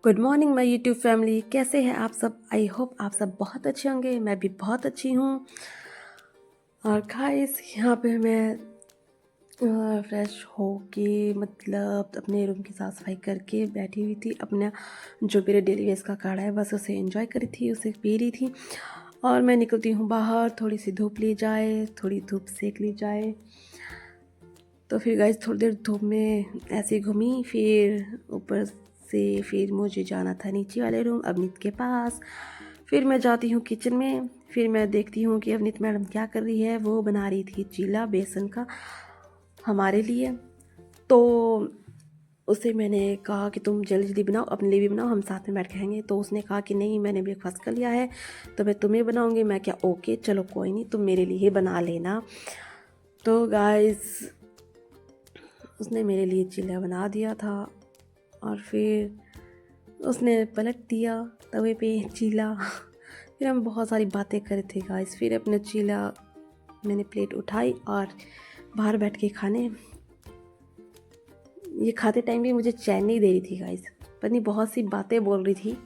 Good morning my YouTube family, कैसे हैं आप सब। आई होप आप सब बहुत अच्छे होंगे। मैं भी बहुत अच्छी हूँ। और गाइस यहाँ पे मैं फ्रेश होके मतलब अपने रूम की साफ़ सफाई करके बैठी हुई थी। अपना जो मेरे डेली वेज का काढ़ा है बस उसे एंजॉय करी थी, उसे पी रही थी। और मैं निकलती हूँ बाहर, थोड़ी सी धूप ली जाए, थोड़ी धूप सेक ली जाए। तो फिर गाइस थोड़ी देर धूप में ऐसे घूमी, फिर ऊपर से फिर मुझे जाना था नीचे वाले रूम अवनीत के पास। फिर मैं जाती हूँ किचन में, फिर मैं देखती हूँ कि अवनीत मैडम क्या कर रही है। वो बना रही थी चीला बेसन का हमारे लिए। तो उसे मैंने कहा कि तुम जल्दी जल्दी बनाओ, अपने लिए भी बनाओ, हम साथ में बैठ के खाएंगे। तो उसने कहा कि नहीं, मैंने ब्रेकफास्ट कर लिया है तो मैं तुम्हें बनाऊंगी। मैं क्या ओके चलो कोई नहीं, तुम मेरे लिए ही बना लेना। तो गाइस उसने मेरे लिए चीला बना दिया था और फिर उसने पलट दिया तवे पे चीला। फिर हम बहुत सारी बातें कर रहे थे गाइस। फिर अपना चीला मैंने प्लेट उठाई और बाहर बैठ के खाने। ये खाते टाइम भी मुझे चैन नहीं दे रही थी गाइस, पता नहीं बहुत सी बातें बोल रही थी।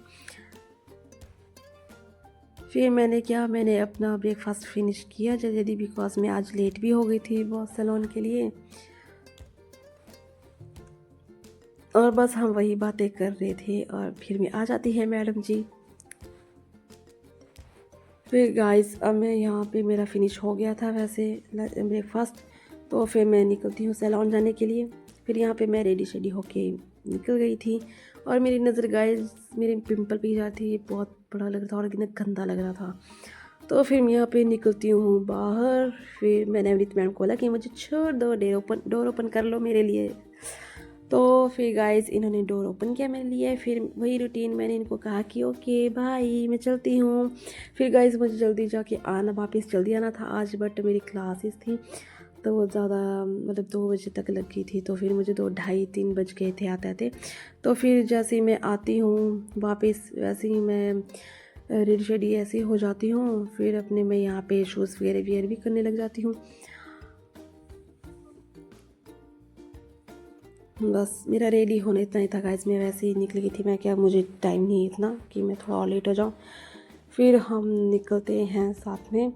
फिर मैंने अपना ब्रेकफास्ट फिनिश किया जल्दी, बिकॉज मैं आज लेट भी हो गई थी बहुत सैलून के लिए। और बस हम वही बातें कर रहे थे और फिर में आ जाती है मैडम जी। फिर गाइस अब मैं यहाँ पे मेरा फिनिश हो गया था वैसे ब्रेकफास्ट। तो फिर मैं निकलती हूँ सैलून जाने के लिए। फिर यहाँ पे मैं रेडी शेडी होके निकल गई थी और मेरी नज़र गाइस मेरे पिंपल पे जाती है, बहुत बड़ा लग रहा था और कितना गंदा लग रहा था। तो फिर मैं यहाँ पे निकलती हूँ बाहर। फिर मैंने अमृत मैम को बोला कि मुझे छोड़ दो, डोर ओपन कर लो मेरे लिए। तो फिर गाइस इन्होंने डोर ओपन किया मेरे लिए। फिर वही रूटीन, मैंने इनको कहा कि ओके बाय मैं चलती हूँ। फिर गाइस मुझे जल्दी जाके आना, वापस जल्दी आना था आज, बट मेरी क्लासेस थी तो वो ज़्यादा मतलब 2 बजे तक लग गई थी। तो फिर मुझे 2 ढाई 3 बज गए थे आते आते। तो फिर जैसे ही मैं आती हूँ वापस, वैसे ही मैं रेडी शेडी ऐसे ही हो जाती हूँ। फिर अपने मैं यहाँ पे शूज़ वगैरह वियर भी करने लग जाती हूँ। बस मेरा रेडी होना इतना ही था गाइस। मैं वैसे ही निकल गई थी, मैं क्या मुझे टाइम नहीं इतना कि मैं थोड़ा और लेट हो जाऊँ। फिर हम निकलते हैं साथ में।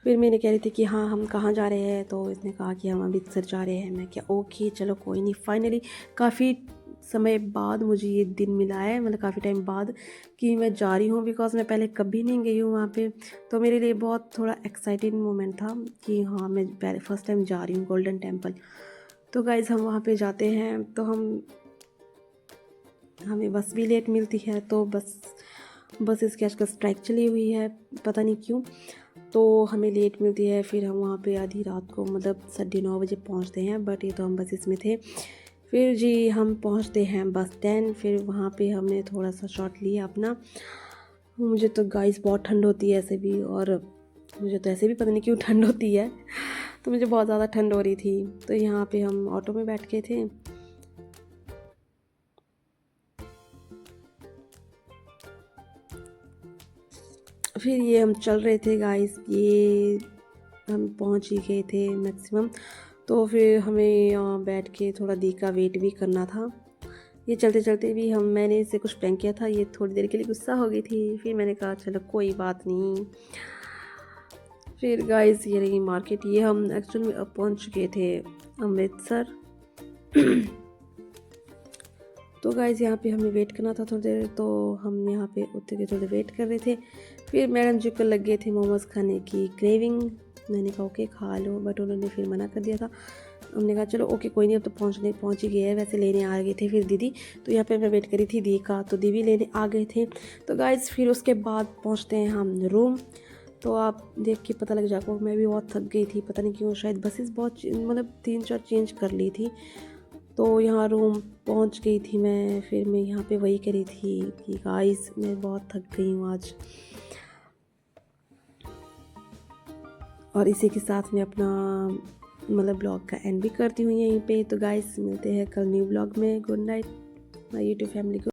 फिर मैंने कह रही थी कि हाँ हम कहाँ जा रहे हैं, तो इसने कहा कि हम अमृतसर जा रहे हैं। मैं क्या ओके चलो कोई नहीं। फाइनली काफ़ी समय बाद मुझे ये दिन मिला है, मतलब काफ़ी टाइम बाद कि मैं जा रही हूँ, बिकॉज मैं पहले कभी नहीं गई हूँ वहाँ पे। तो मेरे लिए बहुत थोड़ा एक्साइटिंग मोमेंट था कि हाँ मैं पहले फर्स्ट टाइम जा रही हूँ गोल्डन टेम्पल। तो गाइज़ हम वहाँ पे जाते हैं तो हमें बस भी लेट मिलती है। तो बस इसकी आजकल स्ट्राइक चली हुई है, पता नहीं क्यों, तो हमें लेट मिलती है। फिर हम वहाँ पे आधी रात को मतलब 9:30 बजे पहुँचते हैं, बट ये तो हम बस इसमें थे। फिर जी हम पहुँचते हैं बस स्टैंड। फिर वहाँ पे हमने थोड़ा सा शॉट लिया अपना। मुझे तो गाइस बहुत ठंड होती है ऐसे भी, और मुझे तो ऐसे भी पता नहीं क्यों ठंड होती है। तो मुझे बहुत ज़्यादा ठंड हो रही थी। तो यहाँ पे हम ऑटो में बैठ के थे। फिर ये हम चल रहे थे गाइस, ये हम पहुँच ही गए थे मैक्सिमम। तो फिर हमें यहाँ बैठ के थोड़ा दी का वेट भी करना था। ये चलते चलते भी मैंने इससे कुछ प्रैंक किया था, ये थोड़ी देर के लिए गुस्सा हो गई थी। फिर मैंने कहा चलो कोई बात नहीं। फिर गाइस ये रही मार्केट। ये हम एक्चुअल में अब पहुंच चुके थे अमृतसर। तो गाइस यहाँ पे हमें वेट करना था थोड़ी देर, तो हम यहाँ पे उतर के थोड़ी वेट कर रहे थे। फिर मैडम जी को लग गए थे मोमोज़ खाने की क्रेविंग। मैंने कहा ओके खा लो, बट उन्होंने फिर मना कर दिया था। हमने कहा चलो ओके कोई नहीं, अब तो पहुँच ही गए हैं। वैसे लेने आ गए थे फिर दीदी, तो यहाँ पे मैं वेट करी थी दी का, तो दीदी लेने आ गए थे। तो गाइस फिर उसके बाद पहुँचते हैं हम रूम। तो आप देख के पता लग जाएगा, मैं भी बहुत थक गई थी, पता नहीं क्यों, शायद बसेस बहुत मतलब 3-4 चेंज कर ली थी। तो यहाँ रूम पहुँच गई थी मैं। फिर मैं यहाँ पे वही करी थी कि गाइस मैं बहुत थक गई हूँ आज। और इसी के साथ मैं अपना मतलब ब्लॉग का एंड भी करती हूँ यहीं पे। तो गाइस मिलते हैं कल न्यू ब्लॉग में। Good night my YouTube family को।